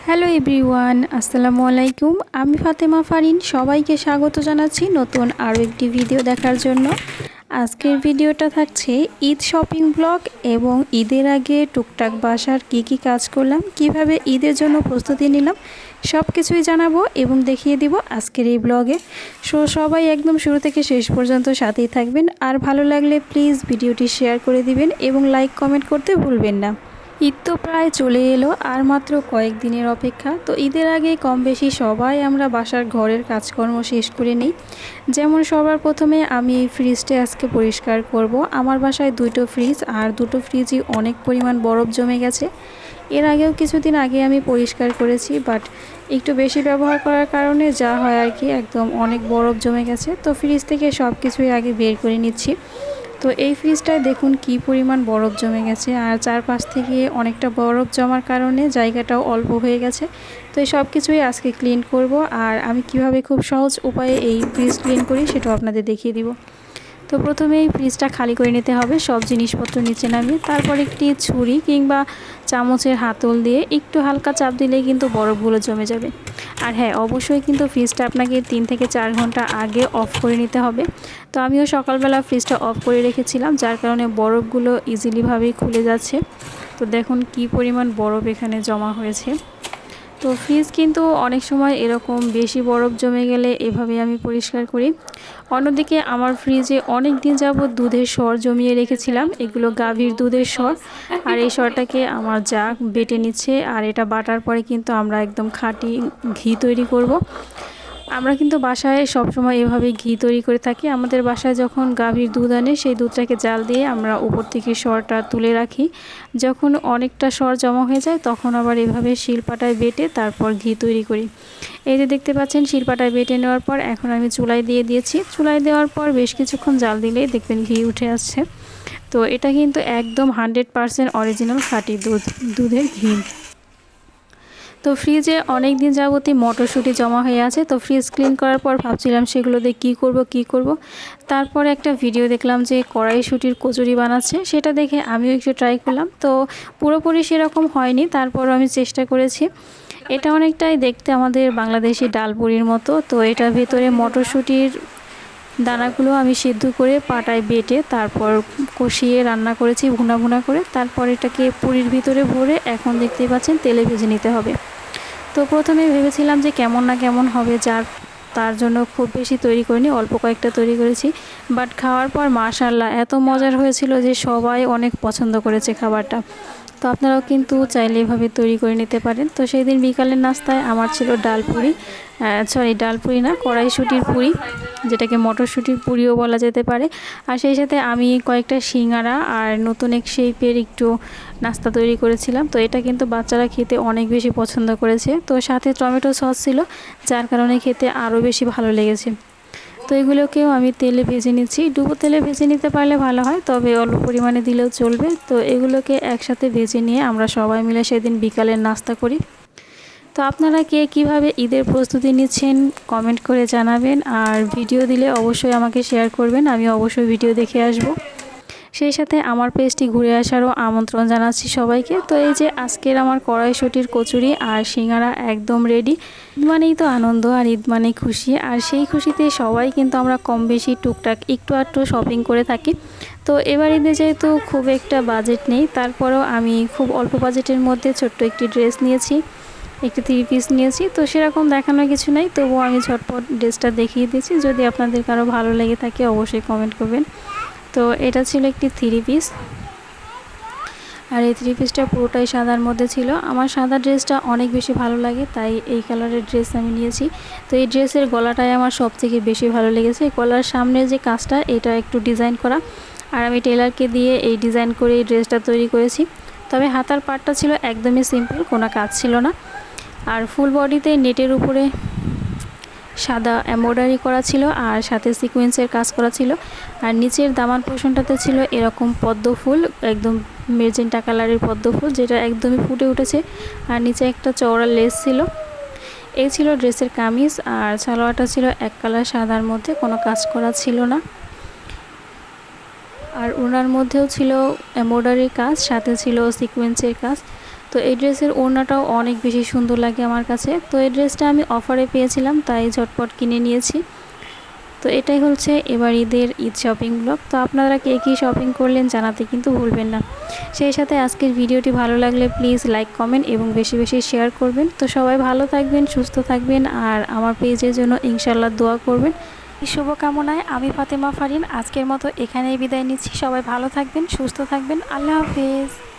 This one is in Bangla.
হ্যালো এভরিওয়ান, আসসালামু আলাইকুম। আমি ফাতেমা ফারিন, সবাইকে স্বাগত জানাচ্ছি নতুন আরও একটি ভিডিও দেখার জন্য। আজকের ভিডিওটা থাকছে ঈদ শপিং ব্লগ এবং ঈদের আগে টুকটাক বাসার কি কাজ করলাম, কিভাবে ঈদের জন্য প্রস্তুতি নিলাম, সব কিছুই জানাবো এবং দেখিয়ে দিব আজকের এই ব্লগে। সবাই একদম শুরু থেকে শেষ পর্যন্ত সাথেই থাকবেন। আর ভালো লাগলে প্লিজ ভিডিওটি শেয়ার করে দিবেন এবং লাইক কমেন্ট করতে ভুলবেন না। ঈদ তো প্রায় চলে এলো, আর মাত্র কয়েকদিনের অপেক্ষা। তো ঈদের আগে কম বেশি সবাই আমরা বাসার ঘরের কাজকর্ম শেষ করে নিই। যেমন সবার প্রথমে আমি এই ফ্রিজটা আজকে পরিষ্কার করব। আমার বাসায় দুটো ফ্রিজ, আর দুটো ফ্রিজই অনেক পরিমাণ বরফ জমে গেছে। এর আগেও কিছুদিন আগে আমি পরিষ্কার করেছি, বাট একটু বেশি ব্যবহার করার কারণে যা হয় আর কি, একদম অনেক বরফ জমে গেছে। তো ফ্রিজ থেকে সব কিছুই আগে বের করে নিচ্ছি। তো এই ফ্রিজটায় দেখুন কি পরিমাণ বরফ জমে গেছে, আর চারপাশ থেকে অনেকটা বরফ জমার কারণে জায়গাটাও অল্প হয়ে গেছে। তো এই সব কিছুই আজকে ক্লিন করব, আর আমি কিভাবে খুব সহজ উপায়ে এই ফ্রিজ ক্লিন করি সেটাও আপনাদের দেখিয়ে দিব। তো প্রথমে এই ফ্রিজটা খালি করে নিতে হবে, সব জিনিসপত্র নিচে নামিয়ে। তারপর একটি ছুরি কিংবা চামচের হাতল দিয়ে একটু হালকা চাপ দিলেই কিন্তু বরফগুলো জমে যাবে। আর হ্যাঁ, অবশ্যই কিন্তু ফ্রিজটা আপনাকে 3 থেকে 4 ঘন্টা আগে অফ করে নিতে হবে। তো আমিও সকালবেলা ফ্রিজটা অফ করে রেখেছিলাম, যার কারণে বরফগুলো ইজিলিভাবেই খুলে যাচ্ছে। তো দেখুন কি পরিমাণ বরফ এখানে জমা হয়েছে। তো ফ্রিজ কিন্তু অনেক সময় এরকম বেশি বরফ জমে গেলে এভাবে আমি পরিষ্কার করি। অন্যদিকে আমার ফ্রিজে অনেক দিন যাবত দুধের সর জমিয়ে রেখেছিলাম, এগুলো গাভীর দুধের সর। আর এই সরটাকে আমার যা বেটে নিচ্ছে, আর এটা বাটার পরে কিন্তু আমরা একদম খাঁটি ঘি তৈরি করব। আমরা কিন্তু বাসায় সবসময় এভাবে ঘি তৈরি করে থাকি। আমাদের বাসায় যখন গাভীর দুধ আনে, সেই দুধটাকে জাল দিয়ে আমরা উপর থেকে সরটা তুলে রাখি। যখন অনেকটা সর জমা হয়ে যায়, তখন আবার এভাবে শিলপাটায় বেটে তারপর ঘি তৈরি করি। এই যে দেখতে পাচ্ছেন, শিলপাটায় বেটে নেওয়ার পর এখন আমি চুলায় দিয়ে দিয়েছি। চুলায় দেওয়ার পর বেশ কিছুক্ষণ জাল দিলেই দেখবেন ঘি উঠে আসছে। তো এটা কিন্তু একদম 100% অরিজিনাল খাঁটি দুধের ঘি। তো ফ্রিজে অনেক দিন যাবতই মটরশুঁটি জমা হয়ে আছে। তো ফ্রিজ ক্লিন করার পর ভাবছিলাম সেগুলো দিয়ে কী করব। তারপর একটা ভিডিও দেখলাম যে কড়াইশুঁটির কচুরি বানাচ্ছে, সেটা দেখে আমিও একটু ট্রাই করলাম। তো পুরোপুরি সেরকম হয়নি, তারপরও আমি চেষ্টা করেছি। এটা অনেকটাই দেখতে আমাদের বাংলাদেশি ডালপুরির মতো। তো এটার ভেতরে মটরশুঁটির দানাগুলো আমি সিদ্ধ করে পাটায় বেটে তারপর কষিয়ে রান্না করেছি ভুনা করে। তারপর এটাকে পুরির ভিতরে ভরে এখন দেখতেই পাচ্ছেন তেলে ভেজে নিতে হবে। তো প্রথমে ভেবেছিলাম যে কেমন না কেমন হবে, তার জন্য খুব বেশি তৈরি করিনি, অল্প কয়েকটা তৈরি করেছি। বাট খাওয়ার পর মাশাআল্লাহ এত মজার হয়েছিল যে সবাই অনেক পছন্দ করেছে খাবারটা। তো আপনারাও কিন্তু চাইলে এভাবে তৈরি করে নিতে পারেন। তো সেই দিন বিকালের নাস্তায় আমার ছিল ডালপুরি, ডালপুরি না, কড়াইশুঁটির পুরি, যেটাকে মটরশুঁটির পুরিও বলা যেতে পারে। আর সেই সাথে আমি কয়েকটা সিঙ্গারা আর নতুন এক শেপের একটু নাস্তা তৈরি করেছিলাম। তো এটা কিন্তু বাচ্চারা খেতে অনেক বেশি পছন্দ করেছে। তো সাথে টমেটো সস ছিল, যার কারণে খেতে আরও বেশি ভালো লেগেছে। তো এগুলোকেও আমি তেলে ভেজে নিচ্ছি। ডুবো তেলে ভেজে নিতে পারলে ভালো হয়, তবে অল্প পরিমাণে দিলেও চলবে। তো এগুলোকে একসাথে ভেজে নিয়ে আমরা সবাই মিলে সেদিন বিকালের নাস্তা করি। তো আপনারা কে কীভাবে ঈদের প্রস্তুতি নিচ্ছেন কমেন্ট করে জানাবেন, আর ভিডিও দিলে অবশ্যই আমাকে শেয়ার করবেন, আমি অবশ্যই ভিডিও দেখে আসব। সেই সাথে আমার পেজটি ঘুরে আসারও আমন্ত্রণ জানাচ্ছি সবাইকে। তো এই যে আজকের আমার কড়াইশুঁটির কচুরি আর সিঙ্গারা একদম রেডি। ঈদ মানেই তো আনন্দ, আর ঈদ মানেই খুশি, আর সেই খুশিতে সবাই কিন্তু আমরা কম বেশি টুকটাক একটু আধটু শপিং করে থাকি। তো এবার ঈদে যেহেতু খুব একটা বাজেট নেই, তারপরেও আমি খুব অল্প বাজেটের মধ্যে ছোট্ট একটি ড্রেস নিয়েছি, একটি 3 পিস নিয়েছি। তো সেরকম দেখানোর কিছু নেই, তবুও আমি ঝটপট ড্রেসটা দেখিয়ে দিয়েছি। যদি আপনাদের কারো ভালো লেগে থাকে অবশ্যই কমেন্ট করবেন। তো এটা ছিল একটি 3 পিস, আর এই 3 পিসটা পুরোটাই সাদার মধ্যে ছিল। আমার সাদা ড্রেসটা অনেক বেশি ভালো লাগে, তাই এই কালারের ড্রেস আমি নিয়েছি। তো এই ড্রেসের গলাটাই আমার সবথেকে বেশি ভালো লেগেছে। গলার সামনের যে কাজটা, এটা একটু ডিজাইন করা, আর আমি টেলারকে দিয়ে এই ডিজাইন করে এই ড্রেসটা তৈরি করেছি। তবে হাতার পাটটা ছিল একদমই সিম্পল, কোনো কাজ ছিল না। আর ফুল বডিতে নেটের উপরে সাদা এমব্রয়ডারি করা ছিল, আর সাথে সিকোয়েন্সের কাজ করা ছিল। আর নিচের দামান পোর্শনটাতে ছিল এরকম পদ্ম ফুল, একদম মেজেন্টা কালারের পদ্ম ফুল, যেটা একদমই ফুটে উঠেছে। আর নিচে একটা চওড়া লেস ছিল। এই ছিল ড্রেসের কামিজ, আর সালোয়ারটা ছিল এক কালার সাদার মধ্যে, কোনো কাজ করা ছিল না। আর ওনার মধ্যেও ছিল এমব্রয়ডারির কাজ, সাথে ছিল সিকোয়েন্সের কাজ। তো এই ড্রেসের ওড়নাটাও অনেক বেশি সুন্দর লাগে আমার কাছে। তো এই ড্রেসটা আমি অফারে পেয়েছিলাম, তাই ঝটপট কিনে নিয়েছি। তো এটাই হচ্ছে এবার ঈদ শপিং ব্লগ। তো আপনারা কে কী শপিং করলেন জানাতে কিন্তু ভুলবেন না। সেই সাথে আজকের ভিডিওটি ভালো লাগলে প্লিজ লাইক, কমেন্ট এবং বেশি বেশি শেয়ার করবেন। তো সবাই ভালো থাকবেন, সুস্থ থাকবেন, আর আমার পেজের জন্য ইনশাল্লাহ দোয়া করবেন। এই শুভকামনায় আমি ফাতেমা ফারিন আজকের মতো এখানেই বিদায় নিচ্ছি। সবাই ভালো থাকবেন, সুস্থ থাকবেন। আল্লাহ হাফেজ।